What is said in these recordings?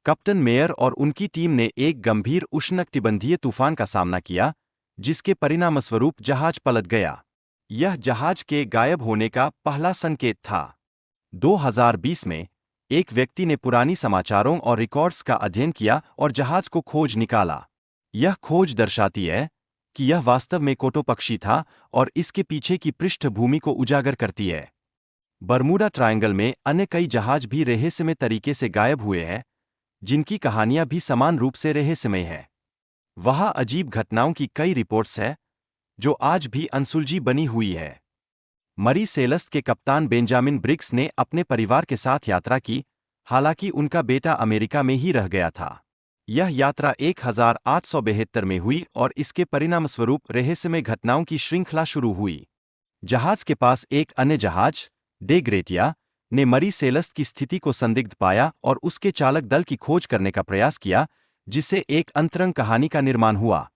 Captain mayor और उनकी team ने एक गंभीर उष्णकटिबंधीय तूफान का सामना किया, जिसके परिणामस्वरूप जहाज पलट गया। यह जहाज के गायब होने का पहला संकेत था। 2020 में एक व्यक्ति ने पुरानी समाचारों और रिकॉर्ड्स का अध्ययन किया और जहाज को खोज निकाला। यह खोज दर्शाती है कि यह वास्तव में कोटो पक्षी था और इसके पीछे की पृष्ठभूमि को उजागर करती है। बरमूडा ट्रायंगल में अन्य कई जहाज भी रहस्यमय तरीके से गायब हुए हैं, जिनकी कहानियां भी समान रूप से रहस्यमय है। वहां अजीब घटनाओं की कई रिपोर्ट्स हैं, जो आज भी अनसुलझी बनी हुई है। मरी सेलस्ट के कप्तान बेंजामिन ब्रिग्स ने अपने परिवार के साथ यात्रा की, हालांकि उनका बेटा अमेरिका में ही रह गया था। यह यात्रा 1872 में हुई और इसके परिणामस्वरूप रहस्यमय घटनाओं की श्रृंखला शुरू हुई। जहाज के पास एक अन्य जहाज, डे ग्रेटिया, ने मरी सेलस्ट की स्थिति को संदिग्ध पाया और उसके चालक दल की खोज करने का प्रयास किया, जिससे एक अंतरंग कहानी का निर्माण हुआ।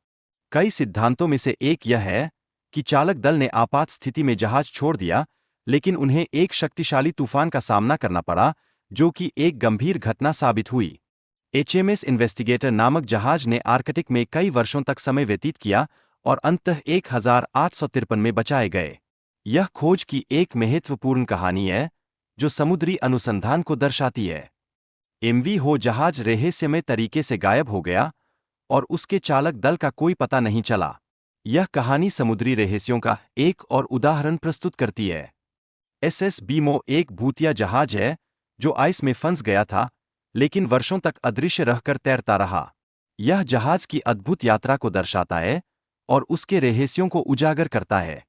कई सिद्धांतों में से एक यह है कि चालक दल ने आपात स्थिति में जहाज छोड़ दिया, लेकिन उन्हें एक शक्तिशाली तूफान का सामना करना पड़ा, जो कि एक गंभीर घटना साबित हुई। HMS इन्वेस्टिगेटर नामक जहाज ने आर्कटिक में कई वर्षों तक समय व्यतीत किया और अंततः 1853 में बचाए गए। यह खोज की एक महत्वपूर्ण कहानी है, जो समुद्री अनुसंधान को दर्शाती है। MV हो जहाज रहस्यमय तरीके से गायब हो गया और उसके चालक दल का कोई पता नहीं चला। यह कहानी समुद्री रहस्यों का एक और उदाहरण प्रस्तुत करती है। SS बीमो एक भूतिया जहाज है, जो आइस में फंस गया था, लेकिन वर्षों तक अदृश्य रहकर तैरता रहा। यह जहाज की अद्भुत यात्रा को दर्शाता है और उसके रहस्यों को उजागर करता है।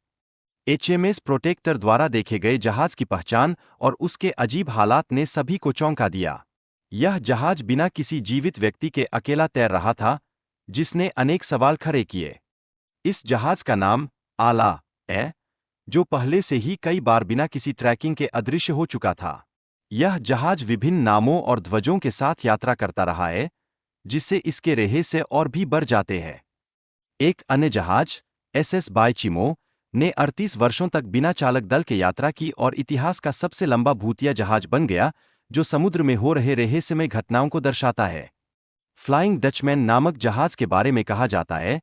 HMS प्रोटेक्टर द्वारा देखे गए जहाज की पहचान और उसके अजीब हालात ने सभी को चौंका दिया। यह जहाज बिना किसी जीवित व्यक्ति के अकेला तैर रहा था, जिसने अनेक सवाल खड़े किए। इस जहाज का नाम आला है, जो पहले से ही कई बार बिना किसी ट्रैकिंग के अदृश्य हो चुका था। यह जहाज विभिन्न नामों और ध्वजों के साथ यात्रा करता रहा है, जिससे इसके रहस्य और भी बढ़ जाते हैं। एक अन्य जहाज, SS बाइचिमो, ने 38 वर्षों तक बिना चालक दल के यात्रा की और इतिहास का सबसे लंबा भूतिया जहाज बन गया, जो समुद्र में हो रहे रहस्यमय घटनाओं को दर्शाता है। फ्लाइंग डचमैन नामक जहाज के बारे में कहा जाता है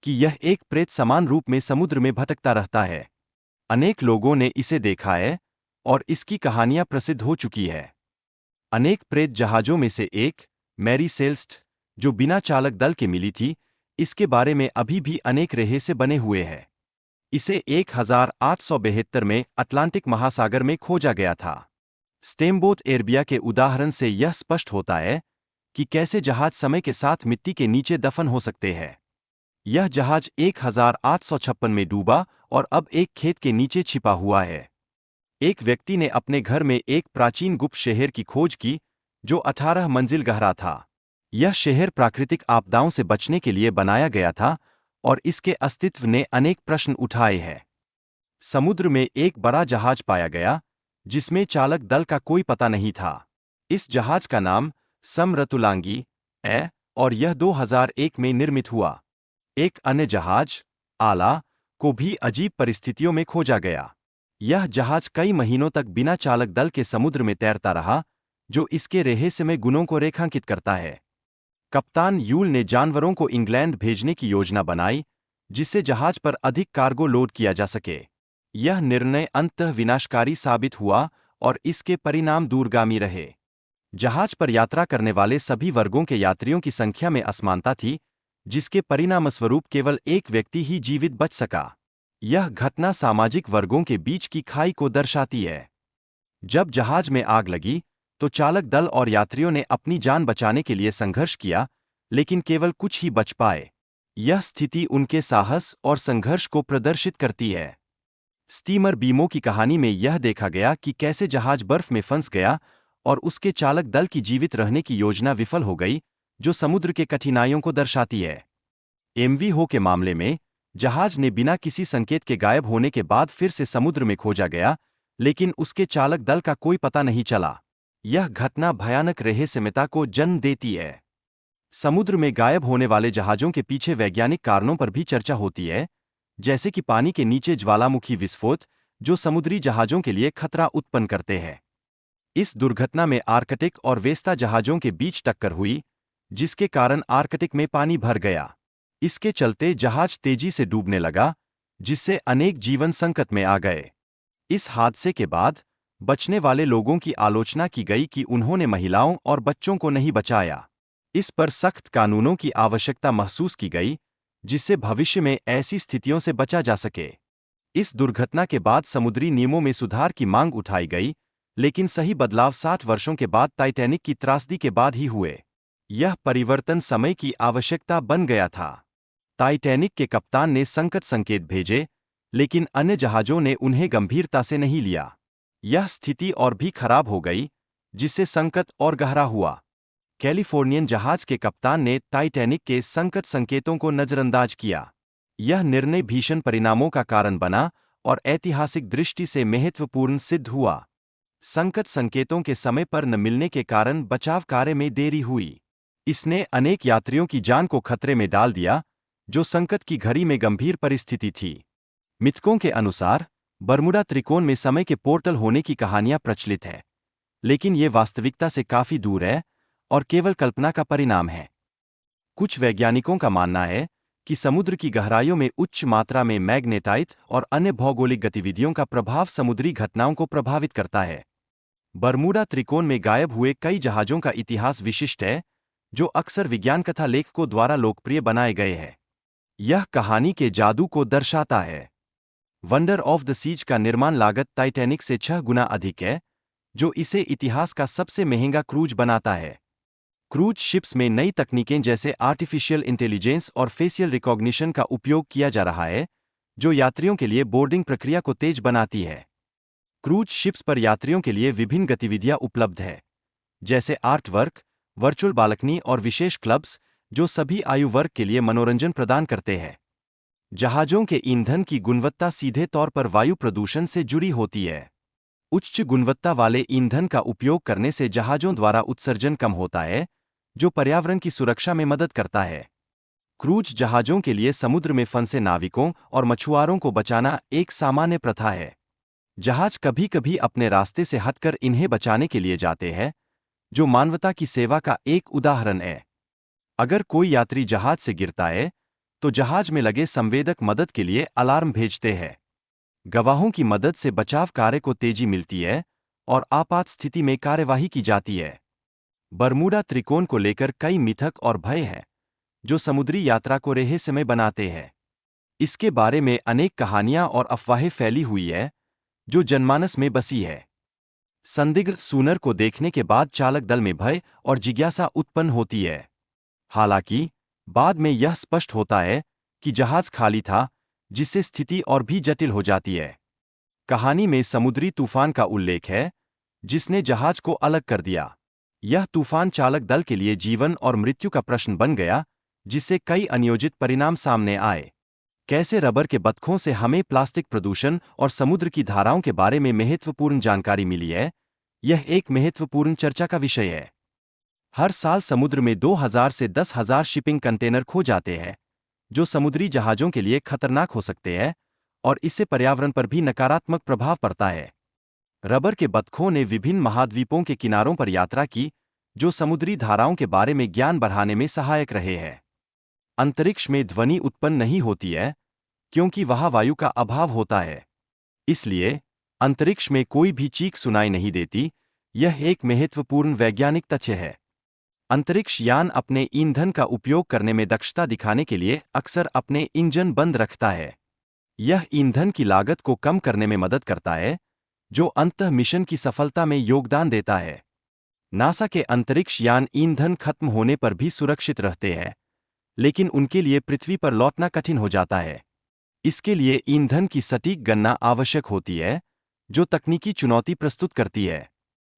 कि यह एक प्रेत समान रूप में समुद्र में भटकता रहता है। अनेक लोगों ने इसे देखा है और इसकी कहानियां प्रसिद्ध हो चुकी है। अनेक प्रेत जहाजों में से एक, मैरी सेल्स्ट, जो बिना चालक दल के मिली थी, इसके बारे में अभी भी अनेक रहस्य बने हुए हैं। इसे 1872 में अटलांटिक महासागर में खोजा गया था। स्टेमबोट एरबिया के उदाहरण से यह स्पष्ट होता है कि कैसे जहाज समय के साथ मिट्टी के नीचे दफन हो सकते हैं। यह जहाज 1856 में डूबा और अब एक खेत के नीचे छिपा हुआ है। एक व्यक्ति ने अपने घर में एक प्राचीन गुप्त शहर की खोज की, जो 18 मंजिल गहरा था। यह शहर प्राकृतिक आपदाओं से बचने के लिए बनाया गया था और इसके अस्तित्व ने अनेक प्रश्न उठाए हैं। समुद्र में एक बड़ा जहाज पाया गया, जिसमें चालक दल का कोई पता नहीं था। इस जहाज का नाम समरतुलांगी है और यह 2001 में निर्मित हुआ। एक अन्य जहाज, आला, को भी अजीब परिस्थितियों में खोजा गया। यह जहाज कई महीनों तक बिना चालक दल के समुद्र में तैरता रहा, जो इसके रहस्यमय गुणों को रेखांकित करता है। कप्तान यूल ने जानवरों को इंग्लैंड भेजने की योजना बनाई, जिससे जहाज पर अधिक कार्गो लोड किया जा सके। यह निर्णय अंततः विनाशकारी साबित हुआ और इसके परिणाम दूरगामी रहे। जहाज पर यात्रा करने वाले सभी वर्गों के यात्रियों की संख्या में असमानता थी, जिसके परिणामस्वरूप केवल एक व्यक्ति ही जीवित बच सका। यह घटना सामाजिक वर्गों के बीच की खाई को दर्शाती है। जब जहाज में आग लगी, तो चालक दल और यात्रियों ने अपनी जान बचाने के लिए संघर्ष किया, लेकिन केवल कुछ ही बच पाए। यह स्थिति उनके साहस और संघर्ष को प्रदर्शित करती है। स्टीमर बीमो की कहानी में यह देखा गया कि कैसे जहाज बर्फ में फंस गया और उसके चालक दल की जीवित रहने की योजना विफल हो गई, जो समुद्र के कठिनाइयों को दर्शाती है। MV हो के मामले में, जहाज ने बिना किसी संकेत के गायब होने के बाद फिर से समुद्र में खोजा गया, लेकिन उसके चालक दल का कोई पता नहीं चला। यह घटना भयानक रहस्यमयता को जन्म देती है। समुद्र में गायब होने वाले जहाजों के पीछे वैज्ञानिक कारणों पर भी चर्चा होती है, जैसे कि पानी के नीचे ज्वालामुखी विस्फोट, जो समुद्री जहाजों के लिए खतरा उत्पन्न करते हैं। इस दुर्घटना में आर्कटिक और वेस्टा जहाजों के बीच टक्कर हुई, जिसके कारण आर्कटिक में पानी भर गया। इसके चलते जहाज तेजी से डूबने लगा, जिससे अनेक जीवन संकट में आ गए। इस हादसे के बाद बचने वाले लोगों की आलोचना की गई कि उन्होंने महिलाओं और बच्चों को नहीं बचाया। इस पर सख्त कानूनों की आवश्यकता महसूस की गई, जिससे भविष्य में ऐसी स्थितियों से बचा जा सके। इस दुर्घटना के बाद समुद्री नियमों में सुधार की मांग उठाई गई, लेकिन सही बदलाव 60 वर्षों के बाद टाइटैनिक की त्रासदी के बाद ही हुए। यह परिवर्तन समय की आवश्यकता बन गया था। टाइटैनिक के कप्तान ने संकट संकेत भेजे, लेकिन अन्य जहाजों ने उन्हें गंभीरता से नहीं लिया। यह स्थिति और भी खराब हो गई, जिससे संकट और गहरा हुआ। कैलिफोर्नियन जहाज के कप्तान ने टाइटैनिक के संकट संकेतों को नजरअंदाज किया। यह निर्णय भीषण परिणामों का कारण बना और ऐतिहासिक दृष्टि से महत्वपूर्ण सिद्ध हुआ। संकट संकेतों के समय पर न मिलने के कारण बचाव कार्य में देरी हुई। इसने अनेक यात्रियों की जान को खतरे में डाल दिया, जो संकट की घड़ी में गंभीर परिस्थिति थी। मिथकों के अनुसार बरमुडा त्रिकोण में समय के पोर्टल होने की कहानियां प्रचलित है, लेकिन ये वास्तविकता से काफी दूर है और केवल कल्पना का परिणाम है। कुछ वैज्ञानिकों का मानना है कि समुद्र की गहराइयों में उच्च मात्रा में मैग्नेटाइट और अन्य भौगोलिक गतिविधियों का प्रभाव समुद्री घटनाओं को प्रभावित करता है। बरमुडा त्रिकोण में गायब हुए कई जहाजों का इतिहास विशिष्ट है, जो अक्सर विज्ञान कथा लेखकों द्वारा लोकप्रिय बनाए गए हैं। यह कहानी के जादू को दर्शाता है। वंडर ऑफ द सीज का निर्माण लागत टाइटैनिक से 6 गुना अधिक है, जो इसे इतिहास का सबसे महंगा क्रूज बनाता है। क्रूज शिप्स में नई तकनीकें जैसे आर्टिफिशियल इंटेलिजेंस और फेशियल रिकॉग्निशन का उपयोग किया जा रहा है, जो यात्रियों के लिए बोर्डिंग प्रक्रिया को तेज बनाती है। क्रूज शिप्स पर यात्रियों के लिए विभिन्न गतिविधियां उपलब्ध है, जैसे आर्ट वर्क, वर्चुअल बालकनी और विशेष क्लब्स, जो सभी आयु वर्ग के लिए मनोरंजन प्रदान करते हैं। जहाजों के ईंधन की गुणवत्ता सीधे तौर पर वायु प्रदूषण से जुड़ी होती है। उच्च गुणवत्ता वाले ईंधन का उपयोग करने से जहाजों द्वारा उत्सर्जन कम होता है, जो पर्यावरण की सुरक्षा में मदद करता है। क्रूज जहाजों के लिए समुद्र में फंसे नाविकों और मछुआरों को बचाना एक सामान्य प्रथा है। जहाज कभी कभी अपने रास्ते से हटकर इन्हें बचाने के लिए जाते हैं, जो मानवता की सेवा का एक उदाहरण है। अगर कोई यात्री जहाज से गिरता है, तो जहाज में लगे संवेदक मदद के लिए अलार्म भेजते हैं। गवाहों की मदद से बचाव कार्य को तेजी मिलती है और आपात स्थिति में कार्यवाही की जाती है। बरमुडा त्रिकोण को लेकर कई मिथक और भय हैं, जो समुद्री यात्रा को रहस्यमय बनाते हैं। इसके बारे में अनेक कहानियां और अफवाहें फैली हुई है, जो जनमानस में बसी है। संदिग्ध सूनर को देखने के बाद चालक दल में भय और जिज्ञासा उत्पन्न होती है। हालांकि बाद में यह स्पष्ट होता है कि जहाज खाली था, जिससे स्थिति और भी जटिल हो जाती है। कहानी में समुद्री तूफान का उल्लेख है, जिसने जहाज को अलग कर दिया। यह तूफान चालक दल के लिए जीवन और मृत्यु का प्रश्न बन गया, जिससे कई अनियोजित परिणाम सामने आए। कैसे रबर के बतखों से हमें प्लास्टिक प्रदूषण और समुद्र की धाराओं के बारे में महत्वपूर्ण जानकारी मिली है, यह एक महत्वपूर्ण चर्चा का विषय है। हर साल समुद्र में 2000 से 10,000 शिपिंग कंटेनर खो जाते हैं, जो समुद्री जहाजों के लिए खतरनाक हो सकते हैं, और इससे पर्यावरण पर भी नकारात्मक प्रभाव पड़ता है। रबर के बतखों ने विभिन्न महाद्वीपों के किनारों पर यात्रा की, जो समुद्री धाराओं के बारे में ज्ञान बढ़ाने में सहायक रहे हैं। अंतरिक्ष में ध्वनि उत्पन्न नहीं होती है, क्योंकि वहां वायु का अभाव होता है। इसलिए अंतरिक्ष में कोई भी चीख सुनाई नहीं देती। यह एक महत्वपूर्ण वैज्ञानिक तथ्य है। अंतरिक्ष यान अपने ईंधन का उपयोग करने में दक्षता दिखाने के लिए अक्सर अपने इंजन बंद रखता है। यह ईंधन की लागत को कम करने में मदद करता है, जो अंततः मिशन की सफलता में योगदान देता है। नासा के अंतरिक्ष यान ईंधन खत्म होने पर भी सुरक्षित रहते हैं, लेकिन उनके लिए पृथ्वी पर लौटना कठिन हो जाता है। इसके लिए ईंधन की सटीक गणना आवश्यक होती है, जो तकनीकी चुनौती प्रस्तुत करती है।